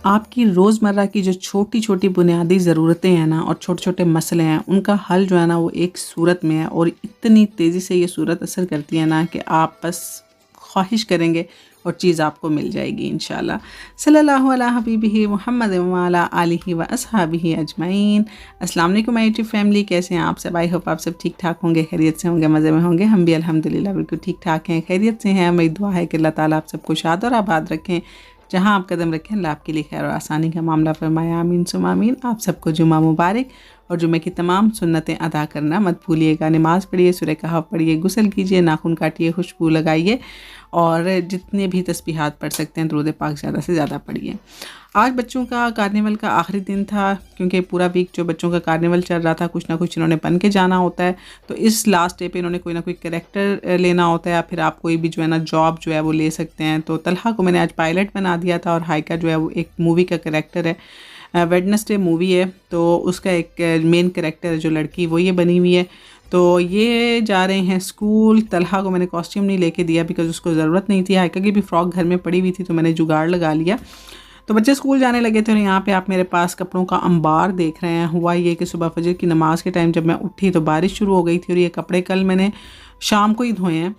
आपकी रोज़मर्रा की जो छोटी-छोटी बुनियादी ज़रूरतें हैं ना और छोटे-छोटे मसले हैं, उनका हल जो है ना वो एक सूरत में है और इतनी तेज़ी से ये सूरत असर करती है ना कि आप बस ख्वाहिश करेंगे और चीज़ आपको मिल जाएगी इंशाल्लाह। सल्लल्लाहु अला हबीबिही मुहम्मद व अला आलिहि व अस्हाबिही अजमईन। अस्सलाम वालेकुम माय यूट्यूब फैमिली, कैसे हैं आप सब? आई होप आप सब ठीक-ठाक होंगे, खैरियत से होंगे, मज़े में होंगे। हम भी अल्हम्दुलिल्लाह बिल्कुल ठीक-ठाक हैं, खैरियत से हैं। मेरी दुआ है कि अल्लाह ताला आप सबको शाद और आबाद रखें। जहाँ आप कदम रखें अल्लाह आपके लिए खैर और आसानी का मामला फरमाए, आमीन सुम्मा आमीन। आप सबको जुमा मुबारक और जुमे की तमाम सुन्नतें अदा करना मत भूलिएगा। नमाज़ पढ़िए, सूरह कहफ पढ़िए, गुस्ल कीजिए, नाखून काटिए, खुशबू लगाइए और जितने भी तस्बीहात पढ़ सकते हैं दुरूद पाक ज़्यादा से ज़्यादा पढ़िए। आज बच्चों का कार्निवल का आखिरी दिन था, क्योंकि पूरा वीक जो बच्चों का कार्निवल चल रहा था कुछ ना कुछ इन्होंने बन के जाना होता है। तो इस लास्ट डे पे इन्होंने कोई ना कोई कैरेक्टर लेना होता है या फिर आप कोई भी जो है ना जॉब जो है वो ले सकते हैं। तो तलहा को मैंने आज पायलट बना दिया था और हाइका जो है वो एक मूवी का कैरेक्टर है, वेडनेसडे मूवी है, तो उसका एक मेन कैरेक्टर है जो लड़की वो ये बनी हुई है। तो ये जा रहे हैं स्कूल। तलहा को मैंने कॉस्ट्यूम नहीं लेके दिया बिकॉज़ उसको ज़रूरत नहीं थी। हाइका की भी फ़्रॉक घर में पड़ी हुई थी तो मैंने जुगाड़ लगा लिया। तो बच्चे स्कूल जाने लगे थे और यहाँ पे आप मेरे पास कपड़ों का अंबार देख रहे हैं। हुआ ये कि सुबह फजर की नमाज़ के टाइम जब मैं उठी तो बारिश शुरू हो गई थी और ये कपड़े कल मैंने शाम को ही धोए हैं।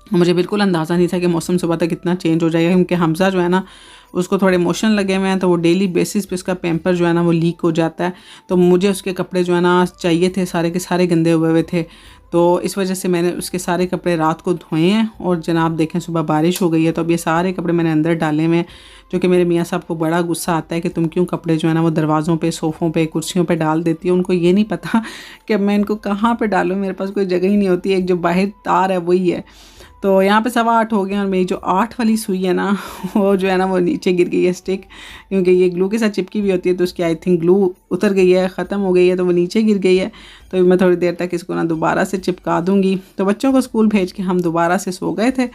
मुझे बिल्कुल अंदाज़ा नहीं था कि मौसम सुबह तक इतना चेंज हो जाएगा, क्योंकि हमज़ा जो है ना उसको थोड़े मोशन लगे हुए हैं तो वो डेली बेसिस पे उसका पैम्पर जो है ना वो लीक हो जाता है। तो मुझे उसके कपड़े जो है ना चाहिए थे, सारे के सारे गंदे हुए हुए थे। तो इस वजह से मैंने उसके सारे कपड़े रात को धोए हैं और जनाब देखें सुबह बारिश हो गई है। तो अब ये सारे कपड़े मैंने अंदर डाले हुए हैं, जो कि मेरे मियाँ साहब को बड़ा गुस्सा आता है कि तुम क्यों कपड़े जो है ना वो दरवाज़ों पे, सोफ़ों पे, कुर्सियों पे डाल देती हो। उनको ये नहीं पता कि अब मैं इनको कहाँ पे डालूँ, मेरे पास कोई जगह ही नहीं होती। एक जो बाहर तार है वही है। तो यहाँ पे 8:15 हो गए और मेरी जो 8 वाली सुई है ना वो जो है ना वो नीचे गिर गई है स्टिक, क्योंकि ये ग्लू के साथ चिपकी हुई होती है तो उसकी आई थिंक ग्लू उतर गई है, ख़त्म हो गई है, तो वो नीचे गिर गई है। तो मैं थोड़ी देर तक इसको ना दोबारा से चिपका दूँगी। तो बच्चों को स्कूल भेज के हम दोबारा से सो गए थे।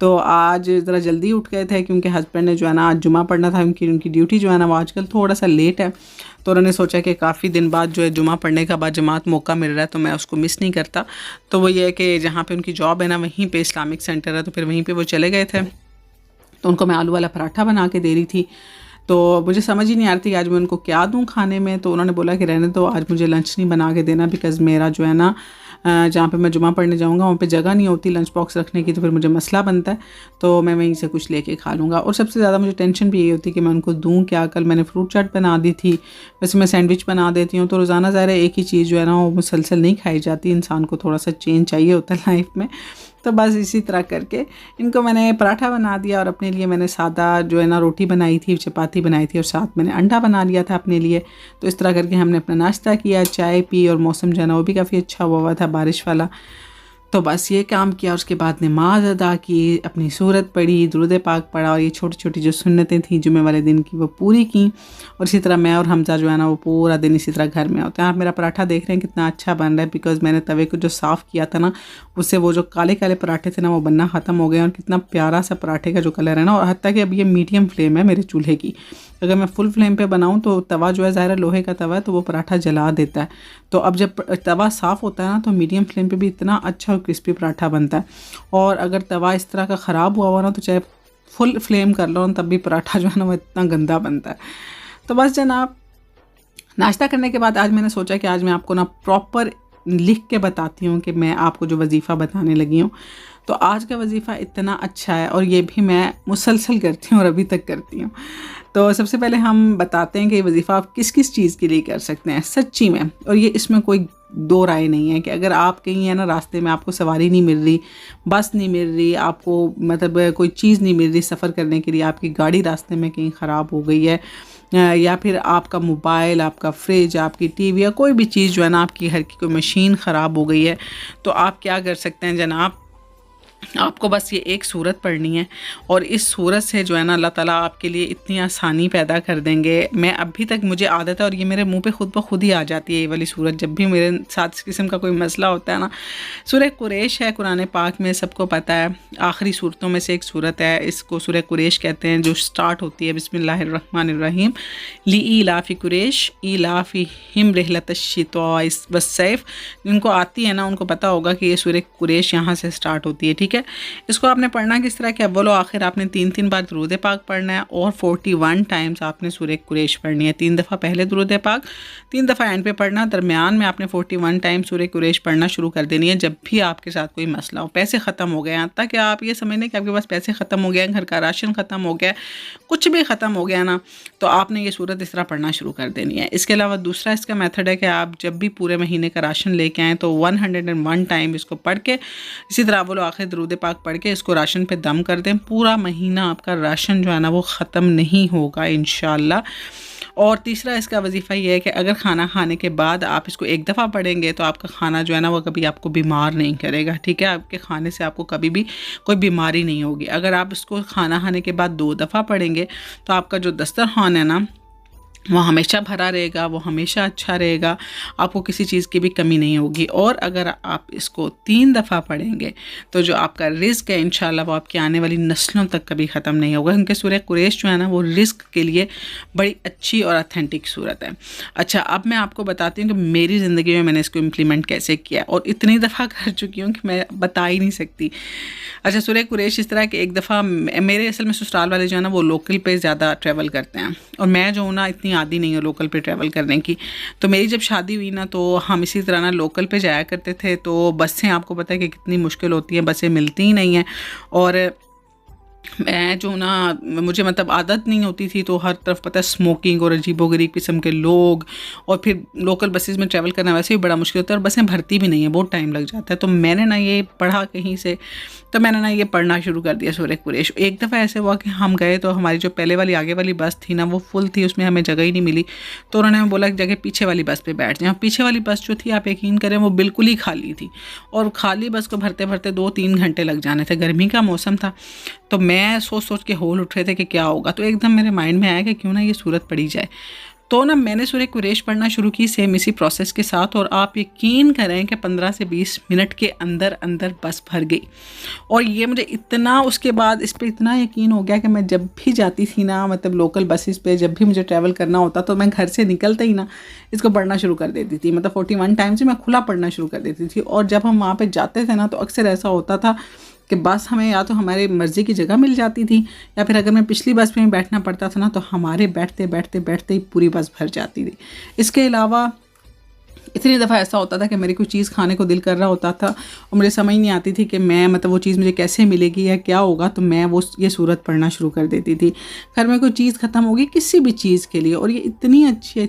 तो आज ज़रा जल्दी उठ गए थे क्योंकि हस्बैंड ने जो है ना आज जुमा पढ़ना था, उनकी ड्यूटी जो है ना वो आजकल थोड़ा सा लेट है। तो उन्होंने सोचा कि काफ़ी दिन बाद जो है जुमा पढ़ने का बाजमात मौका मिल रहा है तो मैं उसको मिस नहीं करता। तो वो ये है कि जहाँ पे उनकी जॉब है ना वहीं पे इस्लामिक सेंटर है, तो फिर वहीं पे वो चले गए थे। तो उनको मैं आलू वाला पराठा बना के दे रही थी। तो मुझे समझ ही नहीं आ रही थी कि आज मैं उनको क्या दूँ खाने में। तो उन्होंने बोला कि रहने दो, आज मुझे लंच नहीं बना के देना बिकॉज़ मेरा जो है ना जहाँ पे मैं जुमा पढ़ने जाऊँगा वहाँ पे जगह नहीं होती लंच बॉक्स रखने की, तो फिर मुझे मसला बनता है। तो मैं वहीं से कुछ लेके खा लूँगा। और सबसे ज़्यादा मुझे टेंशन भी यही होती है कि मैं उनको दूँ क्या। कल मैंने फ्रूट चाट बना दी थी, वैसे मैं सैंडविच बना देती हूँ। तो रोज़ाना ज़ाहिर है एक ही चीज़ जो है ना वो मुसलसल नहीं खाई जाती, इंसान को थोड़ा सा चेंज चाहिए होता है लाइफ में। तो बस इसी तरह करके इनको मैंने पराठा बना दिया और अपने लिए मैंने सादा जो है ना रोटी बनाई थी, चपाती बनाई थी और साथ मैंने अंडा बना लिया था अपने लिए। तो इस तरह करके हमने अपना नाश्ता किया, चाय पी और मौसम जो है ना वो भी काफ़ी अच्छा हुआ था, बारिश वाला। तो बस ये काम किया, उसके बाद नमाज अदा की, अपनी सूरत पढ़ी, दुरूद पाक पढ़ा और ये छोटी छोटी जो सुन्नतें थी जुमे वाले दिन की वो पूरी की। और इसी तरह मैं और हमज़ा जो है ना वो पूरा दिन इसी तरह घर में होते हैं। आप मेरा पराठा देख रहे हैं कितना अच्छा बन रहा है बिकॉज़ मैंने तवे को जो साफ़ किया था ना उससे वो जो काले काले पराठे थे ना वो बनना ख़त्म हो गए और कितना प्यारा सा पराठे का जो कलर है ना। और हत्ता कि अब ये मीडियम फ्लेम है मेरे चूल्हे की, अगर मैं फुल फ्लेम पे बनाऊँ तो तवा जो है ज़ाहिर है लोहे का तवा है तो वो पराठा जला देता है। तो अब जब तवा साफ़ होता है ना तो मीडियम फ्लेम पे भी इतना अच्छा और क्रिस्पी पराठा बनता है। और अगर तवा इस तरह का ख़राब हुआ ना तो चाहे फुल फ्लेम कर लो तब भी पराठा जो है ना वो इतना गंदा बनता है। तो बस जनाब नाश्ता करने के बाद आज मैंने सोचा कि आज मैं आपको ना प्रॉपर लिख के बताती हूँ कि मैं आपको जो वजीफ़ा बताने लगी हूँ। तो आज का वजीफ़ा इतना अच्छा है और ये भी मैं मुसलसल करती हूँ और अभी तक करती हूँ। तो सबसे पहले हम बताते हैं कि ये वजीफ़ा आप किस किस चीज़ के लिए कर सकते हैं सच्ची में। और ये इसमें कोई दो राय नहीं है कि अगर आप कहीं है ना रास्ते में आपको सवारी नहीं मिल रही, बस नहीं मिल रही, आपको मतलब कोई चीज़ नहीं मिल रही सफ़र करने के लिए, आपकी गाड़ी रास्ते में कहीं ख़राब हो गई है या फिर आपका मोबाइल, आपका फ्रिज, आपकी टीवी या कोई भी चीज़ जो है ना आपकी घर की कोई मशीन ख़राब हो गई है, तो आप क्या कर सकते हैं जनाब, आपको बस ये एक सूरत पढ़नी है और इस सूरत से जो है ना अल्लाह ताला आपके लिए इतनी आसानी पैदा कर देंगे। मैं अभी तक मुझे आदत है और ये मेरे मुंह पे खुद ब खुद ही आ जाती है ये वाली सूरत जब भी मेरे साथ इस किस्म का कोई मसला होता है ना। सूरह कुरैश है कुरान पाक में, सबको पता है आखिरी सूरतों में से एक सूरत है, इसको सूरह कुरैश कहते हैं, जो स्टार्ट होती है बिस्मिल्लाहिर्रहमानिर्रहीम लीइलाफि कुरैश ईलाफिहिम रिहलतश्शित्वा वस्सैफ। जिनको आती है ना उनको पता होगा कि ये सूरह कुरैश यहाँ से स्टार्ट होती है, ठीक है। इसको आपने पढ़ना किस तरह कि अव्वल व आखिर आपने 3-3 बार दुरूद पाक पढ़ना है और 41 टाइम्स आपने सूरह कुरैश पढ़नी है। 3 दफ़ा पहले दुरूद पाक, 3 दफ़ा एंड पे पढ़ना। दरमियान में आपने 41 टाइम्स सूरह कुरैश पढ़ना शुरू कर देनी है जब भी आपके साथ कोई मसला हो। पैसे ख़त्म हो गए हैं, ताकि आप ये समझ लें कि आपके पास पैसे ख़त्म हो गए, घर का राशन ख़त्म हो गया, कुछ भी ख़त्म हो गया ना, तो आपने ये सूरत इस तरह पढ़ना शुरू कर देनी है। इसके अलावा दूसरा इसका मेथड है कि आप जब भी पूरे महीने का राशन लेके आएँ तो 101 टाइम इसको पढ़ के, इसी तरह अव्वल व आखिर दुरूद पाक पढ़ के इसको राशन पे दम कर दें। पूरा महीना आपका राशन जो है ना वो ख़त्म नहीं होगा इंशाअल्लाह। और तीसरा इसका वजीफ़ा ये है कि अगर खाना खाने के बाद आप इसको एक दफ़ा पढ़ेंगे तो आपका खाना जो है ना वो कभी आपको बीमार नहीं करेगा, ठीक है। आपके खाने से आपको कभी भी कोई बीमारी नहीं होगी। अगर आप इसको खाना खाने के बाद 2 दफ़ा पढ़ेंगे तो आपका जो दस्तरखान है ना वो हमेशा भरा रहेगा, वो हमेशा अच्छा रहेगा, आपको किसी चीज़ की भी कमी नहीं होगी। और अगर आप इसको 3 दफ़ा पढ़ेंगे तो जो आपका रिज़्क है इंशाल्लाह वो आपकी आने वाली नस्लों तक कभी ख़त्म नहीं होगा, क्योंकि सूरह कुरैश जो है ना वो रिज़्क के लिए बड़ी अच्छी और ऑथेंटिक सूरत है। अच्छा, अब मैं आपको बताती हूँ कि मेरी ज़िंदगी में मैंने इसको इम्प्लीमेंट कैसे किया, और इतनी दफ़ा कर चुकी हूँ कि मैं बता ही नहीं सकती। अच्छा, सूरह कुरैश इस तरह कि एक दफ़ा मेरे असल में ससुराल वाले जो है ना वो लोकल पे ज़्यादा ट्रैवल करते हैं, और मैं जो हूँ ना इतनी आदी नहीं है लोकल पे ट्रैवल करने की। तो मेरी जब शादी हुई ना तो हम इसी तरह ना लोकल पे जाया करते थे। तो बसें, आपको पता है कि कितनी मुश्किल होती हैं, बसें मिलती ही नहीं हैं। और मैं जो ना मुझे मतलब आदत नहीं होती थी, तो हर तरफ पता है स्मोकिंग और अजीबोगरीब किस्म के लोग, और फिर लोकल बसेस में ट्रैवल करना वैसे भी बड़ा मुश्किल होता है, और बसें भरती भी नहीं है, बहुत टाइम लग जाता है। तो मैंने ना ये पढ़ा कहीं से, तो मैंने ना ये पढ़ना शुरू कर दिया सूरह कुरैश। एक दफ़ा ऐसे हुआ कि हम गए तो हमारी जो पहले वाली आगे वाली बस थी ना वो फुल थी, उसमें हमें जगह ही नहीं मिली। तो उन्होंने हमें बोला कि जगह पीछे वाली बस पे बैठ जाएं। पीछे वाली बस जो थी, आप यकीन करें, वो बिल्कुल ही खाली थी, और खाली बस को भरते भरते 2-3 घंटे लग जाने थे। गर्मी का मौसम था, तो मैं सोच सोच के होल उठ रहे थे कि क्या होगा। तो एकदम मेरे माइंड में आया कि क्यों ना ये सूरत पढ़ी जाए। तो ना मैंने सूरह कुरैश पढ़ना शुरू की सेम इसी प्रोसेस के साथ, और आप यकीन करें कि 15 से 20 मिनट के अंदर अंदर बस भर गई। और ये मुझे इतना, उसके बाद इस पे इतना यकीन हो गया कि मैं जब भी जाती थी ना, मतलब लोकल बसेस पे जब भी मुझे ट्रैवल करना होता तो मैं घर से निकलते ही ना इसको पढ़ना शुरू कर देती थी। मतलब 41 टाइम से मैं खुला पढ़ना शुरू कर देती थी। और जब हम वहाँ पर जाते थे ना तो अक्सर ऐसा होता था कि बस हमें या तो हमारे मर्ज़ी की जगह मिल जाती थी, या फिर अगर मैं पिछली बस में बैठना पड़ता था ना तो हमारे बैठते बैठते बैठते ही पूरी बस भर जाती थी। इसके अलावा इतनी दफ़ा ऐसा होता था कि मेरी कोई चीज़ खाने को दिल कर रहा होता था और मुझे समझ नहीं आती थी कि मैं मतलब वो चीज़ मुझे कैसे मिलेगी या क्या होगा, तो मैं वो ये सूरत पढ़ना शुरू कर देती थी। घर में कोई चीज़ ख़त्म होगी किसी भी चीज़ के लिए, और ये इतनी अच्छी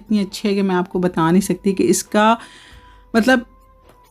है कि मैं आपको बता नहीं सकती कि इसका मतलब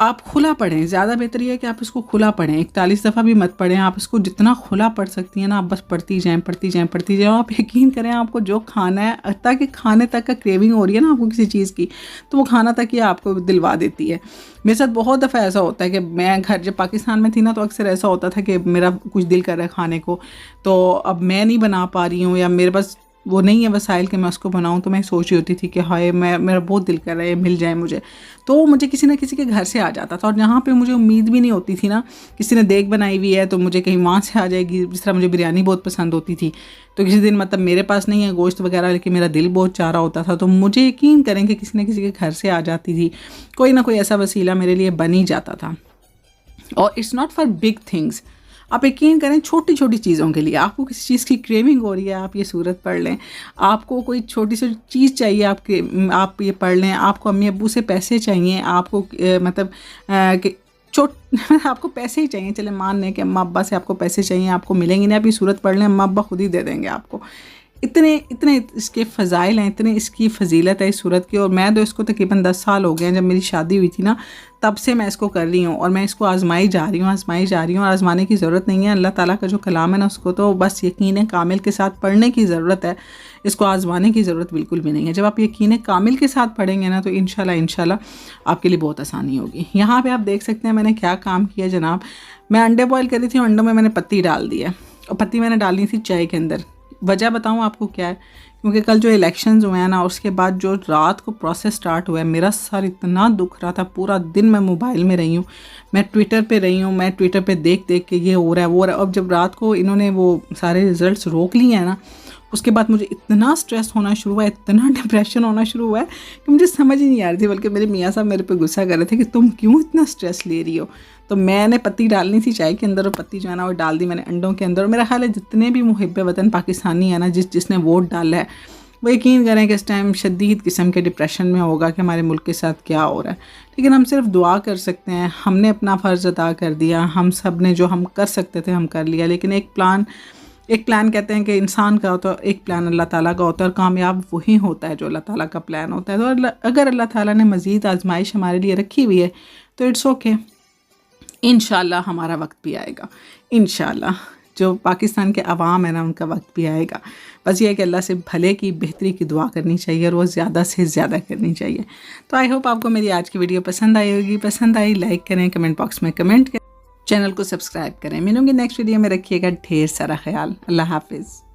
आप खुला पढ़ें, ज़्यादा बेहतर ये है कि आप इसको खुला पढ़ें। 41 दफ़ा भी मत पढ़ें, आप इसको जितना खुला पढ़ सकती हैं ना, आप बस पढ़ती जाएं पढ़ती जाएं पढ़ती जाएं। आप यकीन करें, आपको जो खाना है, ताकि खाने तक का क्रेविंग हो रही है ना आपको किसी चीज़ की, तो वो खाना तक ही आपको दिलवा देती है। मेरे साथ बहुत दफ़ा ऐसा होता है कि मैं घर जब पाकिस्तान में थी ना तो अक्सर ऐसा होता था कि मेरा कुछ दिल कर रहा है खाने को, तो अब मैं नहीं बना पा रही हूँ या मेरे पास वो नहीं है वसाइल कि मैं उसको बनाऊं, तो मैं सोच रही होती थी कि हाय मेरा बहुत दिल कर रहा है मिल जाए मुझे, तो मुझे किसी न किसी के घर से आ जाता था। और जहाँ पे मुझे उम्मीद भी नहीं होती थी ना, किसी ने देख बनाई हुई है तो मुझे कहीं वहाँ से आ जाएगी। जिस तरह मुझे बिरयानी बहुत पसंद होती थी, तो किसी दिन मतलब मेरे पास नहीं है गोश्त वगैरह, लेकिन मेरा दिल बहुत चाह रहा होता था, तो मुझे यकीन करें कि किसी न किसी के घर से आ जाती थी। कोई ना कोई ऐसा वसीला मेरे लिए बन ही जाता था। और it's not for big things, आप यकीन करें छोटी छोटी चीज़ों के लिए आपको किसी चीज़ की क्रेविंग हो रही है, आप ये सूरत पढ़ लें। आपको कोई छोटी सी चीज़ चाहिए, आप ये पढ़ लें। आपको अम्मी अब्बू से पैसे चाहिए, आपको मतलब कि आपको पैसे ही चाहिए, चले मान लें कि अम्मा अब्बा से आपको पैसे चाहिए, आपको मिलेंगे नहीं, आप ये सूरत पढ़ लें, अम्मा अब्बा खुद ही दे देंगे आपको। इतने इसके फ़ज़ाइल हैं, इतनी इसकी फ़जीलत है इस सूरत की। और मैं तो इसको तकरीबन 10 साल हो गए हैं, जब मेरी शादी हुई थी ना तब से मैं इसको कर रही हूँ, और मैं इसको आज़माई जा रही हूँ और आज़माने की ज़रूरत नहीं है। अल्लाह ताला का जो कलाम है ना, उसको तो बस यकीन कामिल के साथ पढ़ने की ज़रूरत है, इसको आज़माने की ज़रूरत बिल्कुल भी नहीं है। जब आप यकीन कामिल के साथ पढ़ेंगे ना तो इंशाल्लाह आपके लिए बहुत आसानी होगी। यहाँ पर आप देख सकते हैं मैंने क्या काम किया जनाब। मैं अंडे बॉयल कर रही थी, अंडों में मैंने पत्ती डाल दी है, और पत्ती मैंने डालनी थी चाय के अंदर। वजह बताऊं आपको क्या है, क्योंकि कल जो इलेक्शंस हुए हैं ना, उसके बाद जो रात को प्रोसेस स्टार्ट हुआ है, मेरा सर इतना दुख रहा था। पूरा दिन मैं मोबाइल में रही हूँ, मैं ट्विटर पे रही हूँ, मैं ट्विटर पे देख देख के ये हो रहा है वो हो रहा है। अब जब रात को इन्होंने वो सारे रिज़ल्ट्स रोक लिए हैं ना, उसके बाद मुझे इतना स्ट्रेस होना शुरू हुआ, इतना डिप्रेशन होना शुरू हुआ है कि मुझे समझ ही नहीं आ रही थी। बल्कि मेरे मियाँ साहब मेरे पे गुस्सा कर रहे थे कि तुम क्यों इतना स्ट्रेस ले रही हो। तो मैंने पत्ती डालनी थी चाय के अंदर और पत्ती जो है ना वो डाल दी मैंने अंडों के अंदर। और मेरा ख्याल है जितने भी मुहिब वतन पाकिस्तानी है ना, जिसने वोट डाला है, वो यकीन करें कि इस टाइम शदीद किस्म के डिप्रेशन में होगा कि हमारे मुल्क के साथ क्या हो रहा है। लेकिन हम सिर्फ दुआ कर सकते हैं। हमने अपना फ़र्ज़ अदा कर दिया, हम सब ने जो हम कर सकते थे हम कर लिया। लेकिन एक प्लान कहते हैं कि इंसान का होता है, एक प्लान अल्लाह ताला का होता है और कामयाब वही होता है जो अल्लाह ताला का प्लान होता है। तो अगर अल्लाह ताला ने मज़ीद आजमाइश हमारे लिए रखी हुई है तो इट्स ओके, इंशाल्लाह हमारा वक्त भी आएगा। इंशाल्लाह जो पाकिस्तान के अवाम है ना उनका वक्त भी आएगा। बस ये है कि अल्लाह से भले की बेहतरी की दुआ करनी चाहिए और वो ज़्यादा से ज़्यादा करनी चाहिए। तो आई होप आपको मेरी आज की वीडियो पसंद आई होगी। पसंद आई लाइक करें, कमेंट बॉक्स में कमेंट करें, चैनल को सब्सक्राइब करें। मिलूंगी नेक्स्ट वीडियो में। रखिएगा ढेर सारा ख्याल। अल्लाह हाफिज़।